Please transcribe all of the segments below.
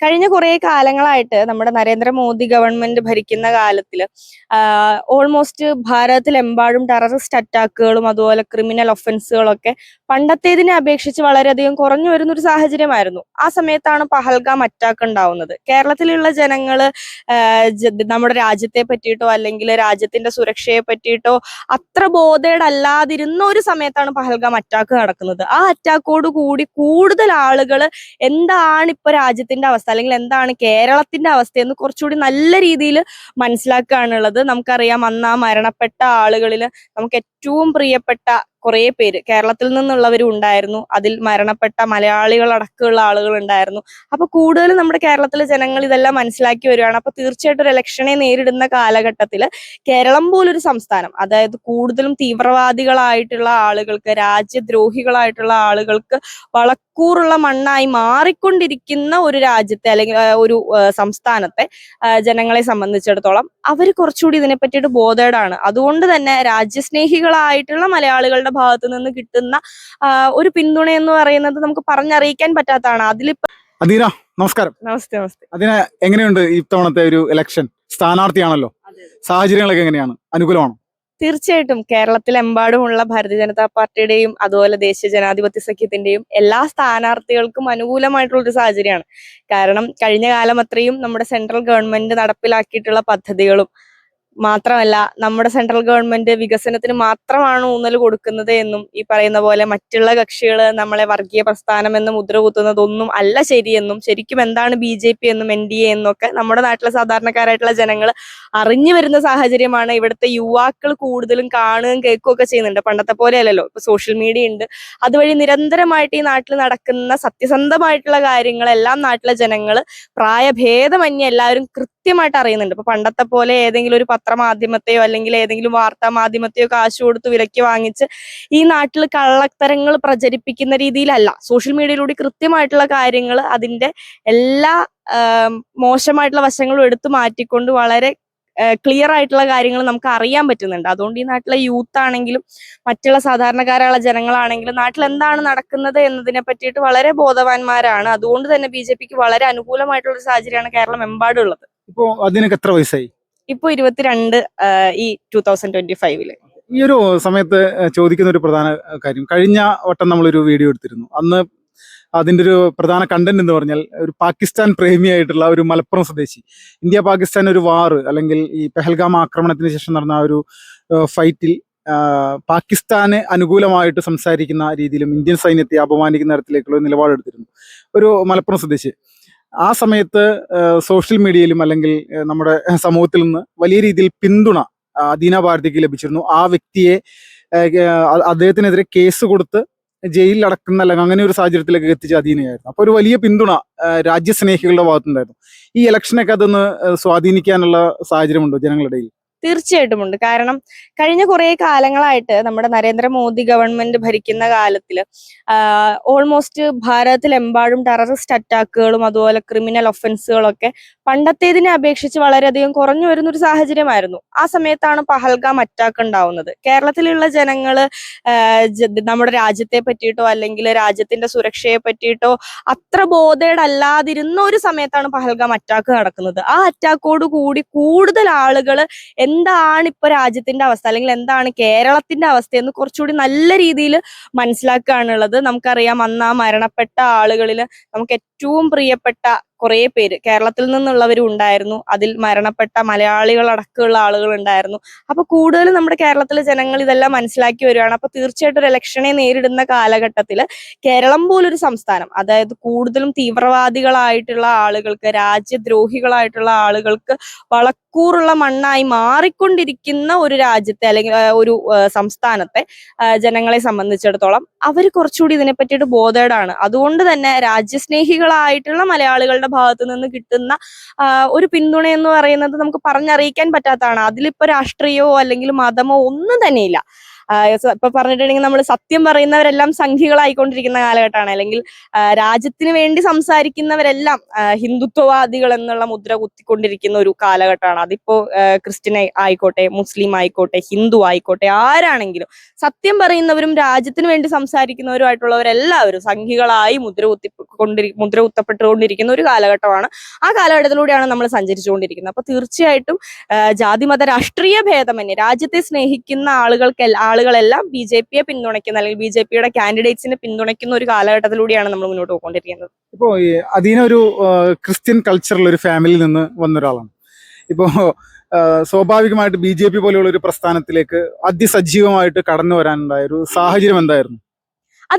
കഴിഞ്ഞ കുറേ കാലങ്ങളായിട്ട് നമ്മുടെ നരേന്ദ്രമോദി ഗവൺമെന്റ് ഭരിക്കുന്ന കാലത്തിൽ ഓൾമോസ്റ്റ് ഭാരതത്തിലെമ്പാടും ടെററിസ്റ്റ് അറ്റാക്കുകളും അതുപോലെ ക്രിമിനൽ ഒഫൻസുകളൊക്കെ പണ്ടത്തേതിനെ അപേക്ഷിച്ച് വളരെയധികം കുറഞ്ഞു വരുന്ന ഒരു സാഹചര്യമായിരുന്നു. ആ സമയത്താണ് പഹൽഗാം അറ്റാക്ക് ഉണ്ടാവുന്നത്. കേരളത്തിലുള്ള ജനങ്ങള് നമ്മുടെ രാജ്യത്തെ പറ്റിയിട്ടോ അല്ലെങ്കിൽ രാജ്യത്തിന്റെ സുരക്ഷയെ പറ്റിയിട്ടോ അത്ര ബോധേഡല്ലാതിരുന്ന ഒരു സമയത്താണ് പഹൽഗാം അറ്റാക്ക് നടക്കുന്നത്. ആ അറ്റാക്കോട് കൂടി കൂടുതൽ ആളുകൾ എന്താണ് ഇപ്പൊ രാജ്യത്തിന്റെ അവസ്ഥ അല്ലെങ്കിൽ എന്താണ് കേരളത്തിന്റെ അവസ്ഥ എന്ന് കുറച്ചുകൂടി നല്ല രീതിയിൽ മനസ്സിലാക്കുകയാണുള്ളത്. നമുക്കറിയാം, അന്ന് ആ മരണപ്പെട്ട ആളുകളിൽ നമുക്ക് ഏറ്റവും പ്രിയപ്പെട്ട കുറെ പേര് കേരളത്തിൽ നിന്നുള്ളവരും ഉണ്ടായിരുന്നു. അതിൽ മരണപ്പെട്ട മലയാളികൾ അടക്കമുള്ള ആളുകൾ ഉണ്ടായിരുന്നു. അപ്പൊ കൂടുതലും നമ്മുടെ കേരളത്തിലെ ജനങ്ങൾ ഇതെല്ലാം മനസ്സിലാക്കി വരികയാണ്. അപ്പൊ തീർച്ചയായിട്ടും ഒരു ഇലക്ഷനെ നേരിടുന്ന കാലഘട്ടത്തിൽ കേരളം പോലൊരു സംസ്ഥാനം, അതായത് കൂടുതലും തീവ്രവാദികളായിട്ടുള്ള ആളുകൾക്ക്, രാജ്യദ്രോഹികളായിട്ടുള്ള ആളുകൾക്ക് വളക്കൂറുള്ള മണ്ണായി മാറിക്കൊണ്ടിരിക്കുന്ന ഒരു രാജ്യത്തെ അല്ലെങ്കിൽ ഒരു സംസ്ഥാനത്തെ ജനങ്ങളെ സംബന്ധിച്ചിടത്തോളം അവർ കുറച്ചുകൂടി ഇതിനെ പറ്റിയിട്ട് ബോധേഡാണ്. അതുകൊണ്ട് തന്നെ രാജ്യസ്നേഹികളായിട്ടുള്ള മലയാളികളുടെ ഭാഗത്ത് നിന്ന് കിട്ടുന്ന ഒരു പിന്തുണ എന്ന് പറയുന്നത് നമുക്ക് പറഞ്ഞറിയിക്കാൻ പറ്റാത്തതാണ്. അതിലിപ്പോ അദീന, നമസ്കാരം. നമസ്തേ നമസ്തേ. അതിന് എങ്ങനെയുണ്ട് ഇത്തവണത്തെ ഒരു ഇലക്ഷൻ? സ്ഥാനാർത്ഥിയാണല്ലോ, സാഹചര്യങ്ങളൊക്കെ എങ്ങനെയാണ്? അനുകൂലമാണോ? തീർച്ചയായിട്ടും കേരളത്തിലെമ്പാടുമുള്ള ഭാരതീയ ജനതാ പാർട്ടിയുടെയും അതുപോലെ ദേശീയ ജനാധിപത്യ സഖ്യത്തിന്റെയും എല്ലാ സ്ഥാനാർത്ഥികൾക്കും അനുകൂലമായിട്ടുള്ള ഒരു സാഹചര്യമാണ്. കാരണം കഴിഞ്ഞ കാലം അത്രയും നമ്മുടെ സെൻട്രൽ ഗവൺമെന്റ് നടപ്പിലാക്കിയിട്ടുള്ള പദ്ധതികളും മാത്രമല്ല, നമ്മുടെ സെൻട്രൽ ഗവൺമെന്റ് വികസനത്തിന് മാത്രമാണ് ഊന്നൽ കൊടുക്കുന്നത് എന്നും ഈ പറയുന്ന പോലെ മറ്റുള്ള കക്ഷികൾ നമ്മളെ വർഗീയ പ്രസ്ഥാനം എന്ന് മുദ്ര കുത്തുന്നതൊന്നും അല്ല ശരിയെന്നും, ശരിക്കും എന്താണ് BJP എന്നും NDA എന്നും ഒക്കെ നമ്മുടെ നാട്ടിലെ സാധാരണക്കാരായിട്ടുള്ള ജനങ്ങൾ അറിഞ്ഞു വരുന്ന സാഹചര്യമാണ്. ഇവിടുത്തെ യുവാക്കൾ കൂടുതലും കാണുകയും കേൾക്കുകയും ഒക്കെ ചെയ്യുന്നുണ്ട്. പണ്ടത്തെ പോലെ അല്ലല്ലോ, ഇപ്പൊ സോഷ്യൽ മീഡിയ ഉണ്ട്. അതുവഴി നിരന്തരമായിട്ട് ഈ നാട്ടിൽ നടക്കുന്ന സത്യസന്ധമായിട്ടുള്ള കാര്യങ്ങളെല്ലാം നാട്ടിലെ ജനങ്ങൾ പ്രായഭേദമന്യേ എല്ലാവരും കൃത്യമായിട്ട് അറിയുന്നുണ്ട്. ഇപ്പൊ പണ്ടത്തെ പോലെ ഏതെങ്കിലും ഒരു പത്രമാധ്യമത്തെയോ അല്ലെങ്കിൽ ഏതെങ്കിലും വാർത്താ മാധ്യമത്തെയോ കാശ് കൊടുത്ത് വിലയ്ക്ക് വാങ്ങിച്ച് ഈ നാട്ടിൽ കള്ളത്തരങ്ങൾ പ്രചരിപ്പിക്കുന്ന രീതിയിലല്ല. സോഷ്യൽ മീഡിയയിലൂടെ കൃത്യമായിട്ടുള്ള കാര്യങ്ങൾ, അതിന്റെ എല്ലാ മോശമായിട്ടുള്ള വശങ്ങളും എടുത്തു മാറ്റിക്കൊണ്ട് വളരെ ക്ലിയർ ആയിട്ടുള്ള കാര്യങ്ങൾ നമുക്ക് അറിയാൻ പറ്റുന്നുണ്ട്. അതുകൊണ്ട് ഈ നാട്ടിലെ യൂത്ത് ആണെങ്കിലും മറ്റുള്ള സാധാരണക്കാരായുള്ള ജനങ്ങളാണെങ്കിലും നാട്ടിൽ എന്താണ് നടക്കുന്നത് എന്നതിനെ പറ്റിയിട്ട് വളരെ ബോധവാന്മാരാണ്. അതുകൊണ്ട് തന്നെ BJPക്ക് വളരെ അനുകൂലമായിട്ടുള്ള ഒരു സാഹചര്യമാണ് കേരളം എമ്പാടും ഉള്ളത്. ഇപ്പോ അതിനൊക്കെ എത്ര വയസ്സായി? ഇപ്പൊ 22 ഈ 2025. ഈ ഒരു സമയത്ത് ചോദിക്കുന്ന ഒരു പ്രധാന കാര്യം, കഴിഞ്ഞ വട്ടം നമ്മളൊരു വീഡിയോ എടുത്തിരുന്നു. അന്ന് അതിൻ്റെ ഒരു പ്രധാന കണ്ടന്റ് എന്ന് പറഞ്ഞാൽ ഒരു പാകിസ്ഥാൻ പ്രേമിയായിട്ടുള്ള ഒരു മലപ്പുറം സ്വദേശി, ഇന്ത്യ പാകിസ്ഥാൻ ഒരു വാറ് അല്ലെങ്കിൽ ഈ പെഹൽഗാം ആക്രമണത്തിന് ശേഷം നടന്ന ആ ഒരു ഫൈറ്റിൽ പാകിസ്ഥാന് അനുകൂലമായിട്ട് സംസാരിക്കുന്ന രീതിയിലും ഇന്ത്യൻ സൈന്യത്തെ അപമാനിക്കുന്ന തരത്തിലേക്കുള്ള നിലപാടെടുത്തിരുന്നു ഒരു മലപ്പുറം സ്വദേശി. ആ സമയത്ത് സോഷ്യൽ മീഡിയയിലും അല്ലെങ്കിൽ നമ്മുടെ സമൂഹത്തിൽ നിന്ന് വലിയ രീതിയിൽ പിന്തുണ അദീന ഭാരതിക്ക് ലഭിച്ചിരുന്നു. ആ വ്യക്തിയെ അദ്ദേഹത്തിനെതിരെ കേസ് കൊടുത്ത് ജയിലിൽ അടക്കുന്ന അല്ലെങ്കിൽ അങ്ങനെ ഒരു സാഹചര്യത്തിലേക്ക് എത്തിച്ച അദീനയായിരുന്നു. അപ്പോൾ ഒരു വലിയ പിന്തുണ രാജ്യസ്നേഹികളുടെ ഭാഗത്തുണ്ടായിരുന്നു. ഈ ഇലക്ഷനൊക്കെ അതൊന്ന് സ്വാധീനിക്കാനുള്ള സാഹചര്യമുണ്ടോ ജനങ്ങളുടെ ഇടയിൽ? തീർച്ചയായിട്ടും ഉണ്ട്. കാരണം കഴിഞ്ഞ കുറേ കാലങ്ങളായിട്ട് നമ്മുടെ നരേന്ദ്രമോദി ഗവൺമെന്റ് ഭരിക്കുന്ന കാലത്തിൽ ഓൾമോസ്റ്റ് ഭാരതത്തിലെമ്പാടും ടെററിസ്റ്റ് അറ്റാക്കുകളും അതുപോലെ ക്രിമിനൽ ഒഫൻസുകളൊക്കെ പണ്ടത്തേതിനെ അപേക്ഷിച്ച് വളരെയധികം കുറഞ്ഞു വരുന്ന ഒരു സാഹചര്യമായിരുന്നു. ആ സമയത്താണ് പഹൽഗാം അറ്റാക്ക് ഉണ്ടാവുന്നത്. കേരളത്തിലുള്ള ജനങ്ങള് നമ്മുടെ രാജ്യത്തെ പറ്റിയിട്ടോ അല്ലെങ്കിൽ രാജ്യത്തിന്റെ സുരക്ഷയെ പറ്റിയിട്ടോ അത്ര ബോധേഡല്ലാതിരുന്ന ഒരു സമയത്താണ് പഹൽഗാം അറ്റാക്ക് നടക്കുന്നത്. ആ അറ്റാക്കോട് കൂടി കൂടുതൽ ആളുകൾ എന്താണ് ഇപ്പൊ രാജ്യത്തിന്റെ അവസ്ഥ അല്ലെങ്കിൽ എന്താണ് കേരളത്തിന്റെ അവസ്ഥ എന്ന് കുറച്ചുകൂടി നല്ല രീതിയിൽ മനസ്സിലാക്കുകയാണുള്ളത്. നമുക്കറിയാം, അന്ന് ആ മരണപ്പെട്ട ആളുകളിൽ നമുക്ക് ഏറ്റവും പ്രിയപ്പെട്ട കുറെ പേര് കേരളത്തിൽ നിന്നുള്ളവരും ഉണ്ടായിരുന്നു. അതിൽ മരണപ്പെട്ട മലയാളികൾ അടക്കമുള്ള ആളുകൾ ഉണ്ടായിരുന്നു. അപ്പൊ കൂടുതലും നമ്മുടെ കേരളത്തിലെ ജനങ്ങൾ ഇതെല്ലാം മനസ്സിലാക്കി വരികയാണ്. അപ്പൊ തീർച്ചയായിട്ടും ഒരു ഇലക്ഷനെ നേരിടുന്ന കാലഘട്ടത്തിൽ കേരളം പോലൊരു സംസ്ഥാനം, അതായത് കൂടുതലും തീവ്രവാദികളായിട്ടുള്ള ആളുകൾക്ക്, രാജ്യദ്രോഹികളായിട്ടുള്ള ആളുകൾക്ക് വളക്കൂറുള്ള മണ്ണായി മാറിക്കൊണ്ടിരിക്കുന്ന ഒരു രാജ്യത്തെ അല്ലെങ്കിൽ ഒരു സംസ്ഥാനത്തെ ജനങ്ങളെ സംബന്ധിച്ചിടത്തോളം അവർ കുറച്ചുകൂടി ഇതിനെ പറ്റിയിട്ട് ബോധേഡാണ്. അതുകൊണ്ട് തന്നെ രാജ്യസ്നേഹികളായിട്ടുള്ള മലയാളികളുടെ ഭാഗത്ത് നിന്ന് കിട്ടുന്ന ഒരു പിന്തുണ എന്ന് പറയുന്നത് നമുക്ക് പറഞ്ഞറിയിക്കാൻ പറ്റാത്തതാണ്. അതിലിപ്പോ രാഷ്ട്രീയമോ അല്ലെങ്കിൽ മതമോ ഒന്നും തന്നെയില്ല. ഇപ്പൊ പറഞ്ഞിട്ടുണ്ടെങ്കിൽ നമ്മൾ സത്യം പറയുന്നവരെല്ലാം സംഘികളായിക്കൊണ്ടിരിക്കുന്ന കാലഘട്ടമാണ്, അല്ലെങ്കിൽ രാജ്യത്തിന് വേണ്ടി സംസാരിക്കുന്നവരെല്ലാം ഹിന്ദുത്വവാദികൾ എന്നുള്ള മുദ്ര കുത്തിക്കൊണ്ടിരിക്കുന്ന ഒരു കാലഘട്ടമാണ്. അതിപ്പോ ക്രിസ്ത്യൻ ആയിക്കോട്ടെ, മുസ്ലിം ആയിക്കോട്ടെ, ഹിന്ദു ആയിക്കോട്ടെ, ആരാണെങ്കിലും സത്യം പറയുന്നവരും രാജ്യത്തിന് വേണ്ടി സംസാരിക്കുന്നവരുമായിട്ടുള്ളവരെല്ലാവരും സംഘികളായി മുദ്ര കുത്തപ്പെട്ടുകൊണ്ടിരിക്കുന്ന ഒരു കാലഘട്ടമാണ്. ആ കാലഘട്ടത്തിലൂടെയാണ് നമ്മൾ സഞ്ചരിച്ചുകൊണ്ടിരിക്കുന്നത്. അപ്പൊ തീർച്ചയായിട്ടും ജാതിമത രാഷ്ട്രീയ ഭേദമന്യേ രാജ്യത്തെ സ്നേഹിക്കുന്ന ആളുകളെല്ലാം BJP-യെ പിന്തുണയ്ക്കുന്ന, അല്ലെങ്കിൽ BJP-യുടെ കാൻഡിഡേറ്റ്സിനെ പിന്തുണയ്ക്കുന്ന ഒരു കാലഘട്ടത്തിലൂടെയാണ് നമ്മൾ മുന്നോട്ട് പോയിക്കൊണ്ടിരിക്കുന്നത്. ഇപ്പോ അതിനൊരു ക്രിസ്ത്യൻ കൾച്ചറിൽ ഒരു ഫാമിലിയിൽ നിന്ന് വന്ന ഒരാളാണ്. ഇപ്പോ സ്വാഭാവികമായിട്ട് BJP പോലെയുള്ള ഒരു പ്രസ്ഥാനത്തിലേക്ക് അതിസജീവമായിട്ട് കടന്നു വരാനുണ്ടായ ഒരു സാഹചര്യം എന്തായിരുന്നു?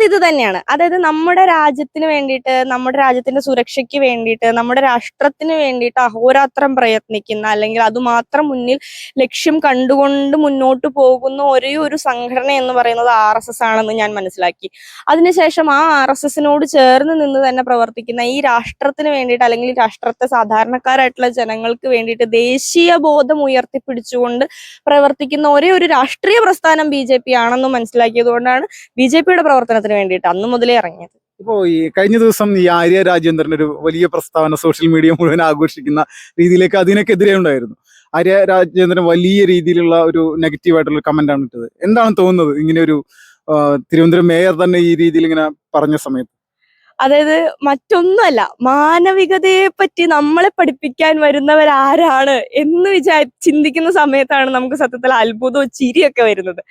ഇത് തന്നെയാണ്. അതായത് നമ്മുടെ രാജ്യത്തിന് വേണ്ടിയിട്ട്, നമ്മുടെ രാജ്യത്തിന്റെ സുരക്ഷയ്ക്ക് വേണ്ടിയിട്ട്, നമ്മുടെ രാഷ്ട്രത്തിന് വേണ്ടിയിട്ട് അഹോരാത്രം പ്രയത്നിക്കുന്ന, അല്ലെങ്കിൽ അതുമാത്രം മുന്നിൽ ലക്ഷ്യം കണ്ടുകൊണ്ട് മുന്നോട്ട് പോകുന്ന ഒരേ ഒരു സംഘടന എന്ന് പറയുന്നത് RSS ആണെന്ന് ഞാൻ മനസ്സിലാക്കി. അതിനുശേഷം ആ RSSനോട് ചേർന്ന് നിന്ന് തന്നെ പ്രവർത്തിക്കുന്ന, ഈ രാഷ്ട്രത്തിന് വേണ്ടിയിട്ട്, അല്ലെങ്കിൽ രാഷ്ട്രത്തെ സാധാരണക്കാരായിട്ടുള്ള ജനങ്ങൾക്ക് വേണ്ടിയിട്ട് ദേശീയ ബോധം ഉയർത്തിപ്പിടിച്ചുകൊണ്ട് പ്രവർത്തിക്കുന്ന ഒരേ ഒരു രാഷ്ട്രീയ പ്രസ്ഥാനം BJP ആണെന്ന് മനസ്സിലാക്കിയത് കൊണ്ടാണ് BJP-യുടെ പ്രവർത്തനത്തിന് വേണ്ടിയിട്ട് അന്ന് മുതലേ ഇറങ്ങിയത്. ഇപ്പോ ഈ കഴിഞ്ഞ ദിവസം ഈ ആര്യ രാജേന്ദ്രൻ ഒരു വലിയ പ്രസ്താവന സോഷ്യൽ മീഡിയ മുഴുവൻ ആഘോഷിക്കുന്ന രീതിയിലേക്ക് അതിനൊക്കെതിരെ ഉണ്ടായിരുന്നു. ആര്യ രാജേന്ദ്രൻ വലിയ രീതിയിലുള്ള ഒരു നെഗറ്റീവായിട്ടുള്ള കമന്റ് ആണ് ഇട്ടത്. എന്താണ് തോന്നുന്നത് ഇങ്ങനെ ഒരു തിരുവനന്തപുരം മേയർ തന്നെ ഈ രീതിയിൽ ഇങ്ങനെ പറഞ്ഞ സമയത്ത്? അതായത് മറ്റൊന്നുമല്ല, മാനവികതയെ പറ്റി നമ്മളെ പഠിപ്പിക്കാൻ വരുന്നവരാരാണ് എന്ന് ചിന്തിക്കുന്ന സമയത്താണ് നമുക്ക് സത്യത്തിൽ അത്ഭുതവും ചിരിയൊക്കെ വരുന്നത്.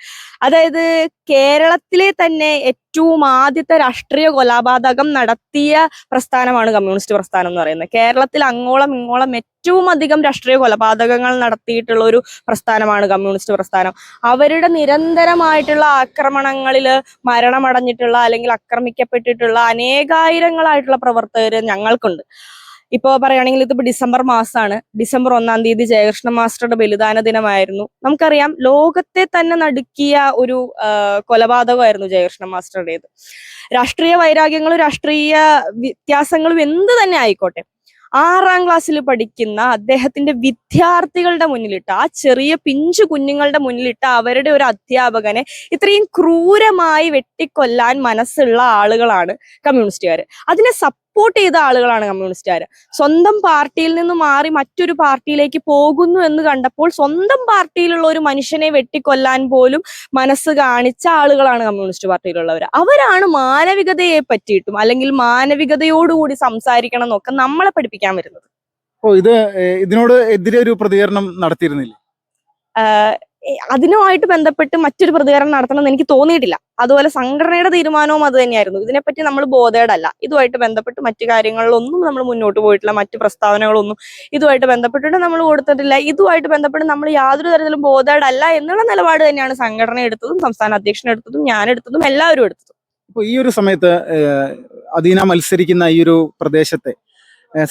അതായത് കേരളത്തിലെ തന്നെ ഏറ്റവും ആദ്യത്തെ രാഷ്ട്രീയ കൊലപാതകം നടത്തിയ പ്രസ്ഥാനമാണ് കമ്മ്യൂണിസ്റ്റ് പ്രസ്ഥാനം എന്ന് പറയുന്നത്. കേരളത്തിൽ അങ്ങോളം ഇങ്ങോളം ഏറ്റവും അധികം രാഷ്ട്രീയ കൊലപാതകങ്ങൾ നടത്തിയിട്ടുള്ള ഒരു പ്രസ്ഥാനമാണ് കമ്മ്യൂണിസ്റ്റ് പ്രസ്ഥാനം. അവരുടെ നിരന്തരമായിട്ടുള്ള ആക്രമണങ്ങളിൽ മരണമടഞ്ഞിട്ടുള്ള, അല്ലെങ്കിൽ ആക്രമിക്കപ്പെട്ടിട്ടുള്ള അനേകായിരങ്ങളായിട്ടുള്ള പ്രവർത്തകര് ഞങ്ങൾക്കുണ്ട്. ഇപ്പോ പറയുകയാണെങ്കിൽ ഇതിപ്പോ ഡിസംബർ മാസമാണ്. ഡിസംബർ 1-ാം തീയതി ജയകൃഷ്ണ മാസ്റ്ററുടെ ബലിദാന ദിനമായിരുന്നു. നമുക്കറിയാം, ലോകത്തെ തന്നെ നടുക്കിയ ഒരു കൊലപാതകമായിരുന്നു ജയകൃഷ്ണ മാസ്റ്ററുടേത്. രാഷ്ട്രീയ വൈരാഗ്യങ്ങളും രാഷ്ട്രീയ വ്യത്യാസങ്ങളും എന്ത് തന്നെ ആയിക്കോട്ടെ, 6-ാം ക്ലാസ്സിൽ പഠിക്കുന്ന അദ്ദേഹത്തിന്റെ വിദ്യാർത്ഥികളുടെ മുന്നിലിട്ട്, ആ ചെറിയ പിഞ്ചു കുഞ്ഞുങ്ങളുടെ മുന്നിലിട്ട് അവരുടെ ഒരു അധ്യാപകനെ ഇത്രയും ക്രൂരമായി വെട്ടിക്കൊല്ലാൻ മനസ്സുള്ള ആളുകളാണ് കമ്മ്യൂണിസ്റ്റുകാർ. അതിനെ സപ്പോർട്ട് ചെയ്ത ആളുകളാണ് കമ്മ്യൂണിസ്റ്റുകാർ. സ്വന്തം പാർട്ടിയിൽ നിന്ന് മാറി മറ്റൊരു പാർട്ടിയിലേക്ക് പോകുന്നു എന്ന് കണ്ടപ്പോൾ സ്വന്തം പാർട്ടിയിലുള്ള ഒരു മനുഷ്യനെ വെട്ടിക്കൊല്ലാൻ പോലും മനസ്സ് കാണിച്ച ആളുകളാണ് കമ്മ്യൂണിസ്റ്റ് പാർട്ടിയിലുള്ളവർ. അവരാണ് മാനവികതയെ പറ്റിയിട്ടും, അല്ലെങ്കിൽ മാനവികതയോടുകൂടി സംസാരിക്കണം എന്നൊക്കെ നമ്മളെ പഠിപ്പിക്കാൻ വരുന്നത്. ഇതിനോട് എതിരെ ഒരു പ്രതികരണം നടത്തിയിരുന്നില്ല? അതിനുമായിട്ട് ബന്ധപ്പെട്ട് മറ്റൊരു പ്രതികരണം നടത്തണമെന്ന് എനിക്ക് തോന്നിയിട്ടില്ല. അതുപോലെ സംഘടനയുടെ തീരുമാനവും അത് തന്നെയായിരുന്നു. ഇതിനെപ്പറ്റി നമ്മൾ ബോധേഡല്ല. ഇതുമായിട്ട് ബന്ധപ്പെട്ട് മറ്റു കാര്യങ്ങളിലൊന്നും നമ്മൾ മുന്നോട്ട് പോയിട്ടില്ല. മറ്റു പ്രസ്താവനകളൊന്നും ഇതുമായിട്ട് ബന്ധപ്പെട്ടിട്ട് നമ്മൾ കൊടുത്തിട്ടില്ല. ഇതുമായിട്ട് ബന്ധപ്പെട്ട് നമ്മൾ യാതൊരു തരത്തിലും ബോധേഡല്ല എന്നുള്ള നിലപാട് തന്നെയാണ് സംഘടന എടുത്തതും, സംസ്ഥാന അധ്യക്ഷൻ എടുത്തതും, ഞാൻ എടുത്തതും, എല്ലാവരും എടുത്തതും. ഇപ്പൊ ഈ ഒരു സമയത്ത് അദീന മത്സരിക്കുന്ന ഈ ഒരു പ്രദേശത്തെ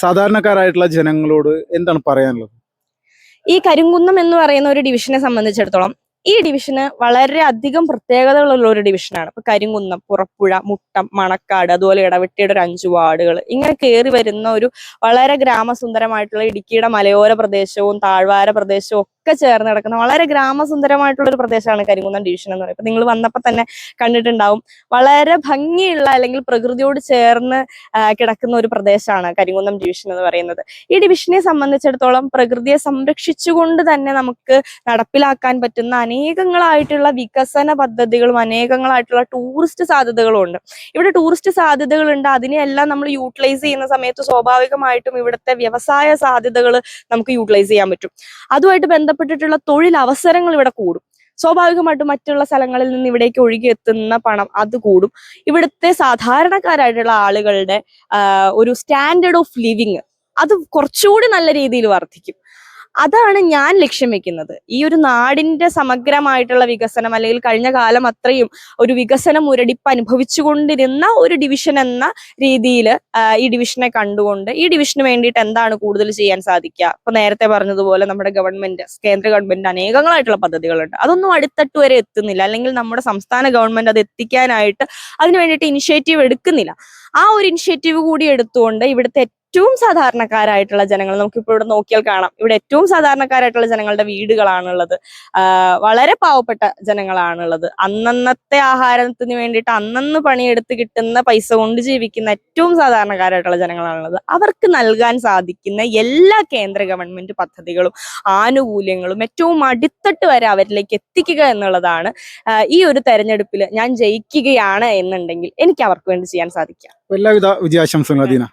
സാധാരണക്കാരായിട്ടുള്ള ജനങ്ങളോട് എന്താണ് പറയാനുള്ളത്? ഈ കരിങ്കുന്നം എന്ന് പറയുന്ന ഒരു ഡിവിഷനെ സംബന്ധിച്ചിടത്തോളം, ഈ ഡിവിഷന് വളരെ അധികം പ്രത്യേകതകളുള്ള ഒരു ഡിവിഷനാണ്. ഇപ്പൊ കരിങ്കുന്നം, പുറപ്പുഴ, മുട്ടം, മണക്കാട്, അതുപോലെ ഇടവെട്ടിയുടെ ഒരു 5 വാർഡുകൾ, ഇങ്ങനെ കയറി വരുന്ന ഒരു വളരെ ഗ്രാമസുന്ദരമായിട്ടുള്ള ഇടുക്കിയുടെ മലയോര പ്രദേശവും താഴ്വാര പ്രദേശവും ഒക്കെ ചേർന്ന് കിടക്കുന്ന വളരെ ഗ്രാമസുന്ദരമായിട്ടുള്ള ഒരു പ്രദേശമാണ് കരിങ്കുന്നം ഡിവിഷൻ എന്ന് പറയുന്നത്. നിങ്ങൾ വന്നപ്പോൾ തന്നെ കണ്ടിട്ടുണ്ടാവും, വളരെ ഭംഗിയുള്ള, അല്ലെങ്കിൽ പ്രകൃതിയോട് ചേർന്ന് കിടക്കുന്ന ഒരു പ്രദേശമാണ് കരിങ്കുന്നം ഡിവിഷൻ എന്ന് പറയുന്നത്. ഈ ഡിവിഷനെ സംബന്ധിച്ചിടത്തോളം പ്രകൃതിയെ സംരക്ഷിച്ചുകൊണ്ട് തന്നെ നമുക്ക് നടപ്പിലാക്കാൻ പറ്റുന്ന അനേകങ്ങളായിട്ടുള്ള വികസന പദ്ധതികളും അനേകങ്ങളായിട്ടുള്ള ടൂറിസ്റ്റ് സാധ്യതകളും ഉണ്ട്. ഇവിടെ ടൂറിസ്റ്റ് സാധ്യതകളുണ്ട്. അതിനെയെല്ലാം നമ്മൾ യൂട്ടിലൈസ് ചെയ്യുന്ന സമയത്ത് സ്വാഭാവികമായിട്ടും ഇവിടുത്തെ വ്യവസായ സാധ്യതകൾ നമുക്ക് യൂട്ടിലൈസ് ചെയ്യാൻ പറ്റും. അതുമായിട്ട് ബന്ധപ്പെട്ടിട്ടുള്ള തൊഴിലവസരങ്ങൾ ഇവിടെ കൂടും. സ്വാഭാവികമായിട്ടും മറ്റുള്ള സ്ഥലങ്ങളിൽ നിന്ന് ഇവിടേക്ക് ഒഴുകി എത്തുന്ന പണം അത് കൂടും. ഇവിടുത്തെ സാധാരണക്കാരായിട്ടുള്ള ആളുകളുടെ ഒരു സ്റ്റാൻഡേർഡ് ഓഫ് ലിവിങ് അത് കുറച്ചുകൂടി നല്ല രീതിയിൽ വർദ്ധിക്കും. അതാണ് ഞാൻ ലക്ഷ്യം വെക്കുന്നത്. ഈ ഒരു നാടിന്റെ സമഗ്രമായിട്ടുള്ള വികസനം, അല്ലെങ്കിൽ കഴിഞ്ഞ കാലം അത്രയും ഒരു വികസന മുരടിപ്പ് അനുഭവിച്ചുകൊണ്ടിരുന്ന ഒരു ഡിവിഷൻ എന്ന രീതിയിൽ ഈ ഡിവിഷനെ കണ്ടുകൊണ്ട് ഈ ഡിവിഷന് വേണ്ടിയിട്ട് എന്താണ് കൂടുതൽ ചെയ്യാൻ സാധിക്കുക. ഇപ്പൊ നേരത്തെ പറഞ്ഞതുപോലെ നമ്മുടെ കേന്ദ്ര ഗവൺമെന്റ് അനേകങ്ങളായിട്ടുള്ള പദ്ധതികളുണ്ട്. അതൊന്നും അടിത്തട്ട് വരെ എത്തുന്നില്ല, അല്ലെങ്കിൽ നമ്മുടെ സംസ്ഥാന ഗവൺമെന്റ് അത് എത്തിക്കാനായിട്ട് അതിനു വേണ്ടിയിട്ട് ഇനിഷ്യേറ്റീവ് എടുക്കുന്നില്ല. ആ ഒരു ഇനിഷ്യേറ്റീവ് കൂടി എടുത്തുകൊണ്ട് ഇവിടുത്തെ ഏറ്റവും സാധാരണക്കാരായിട്ടുള്ള ജനങ്ങൾ, നമുക്കിപ്പോൾ ഇവിടെ നോക്കിയാൽ കാണാം, ഇവിടെ ഏറ്റവും സാധാരണക്കാരായിട്ടുള്ള ജനങ്ങളുടെ വീടുകളാണുള്ളത്. വളരെ പാവപ്പെട്ട ജനങ്ങളാണുള്ളത്. അന്നന്നത്തെ ആഹാരത്തിന് വേണ്ടിയിട്ട് അന്നന്ന് പണിയെടുത്ത് കിട്ടുന്ന പൈസ കൊണ്ട് ജീവിക്കുന്ന ഏറ്റവും സാധാരണക്കാരായിട്ടുള്ള ജനങ്ങളാണുള്ളത്. അവർക്ക് നൽകാൻ സാധിക്കുന്ന എല്ലാ കേന്ദ്ര ഗവൺമെന്റ് പദ്ധതികളും ആനുകൂല്യങ്ങളും ഏറ്റവും അടിത്തട്ട് വരെ അവരിലേക്ക് എത്തിക്കുക എന്നുള്ളതാണ് ഈ ഒരു തെരഞ്ഞെടുപ്പിൽ ഞാൻ ജയിക്കുകയാണ് എന്നുണ്ടെങ്കിൽ എനിക്ക് അവർക്ക് വേണ്ടി ചെയ്യാൻ സാധിക്കുക. എല്ലാവിധ വിജയാശംസകളും അദീന.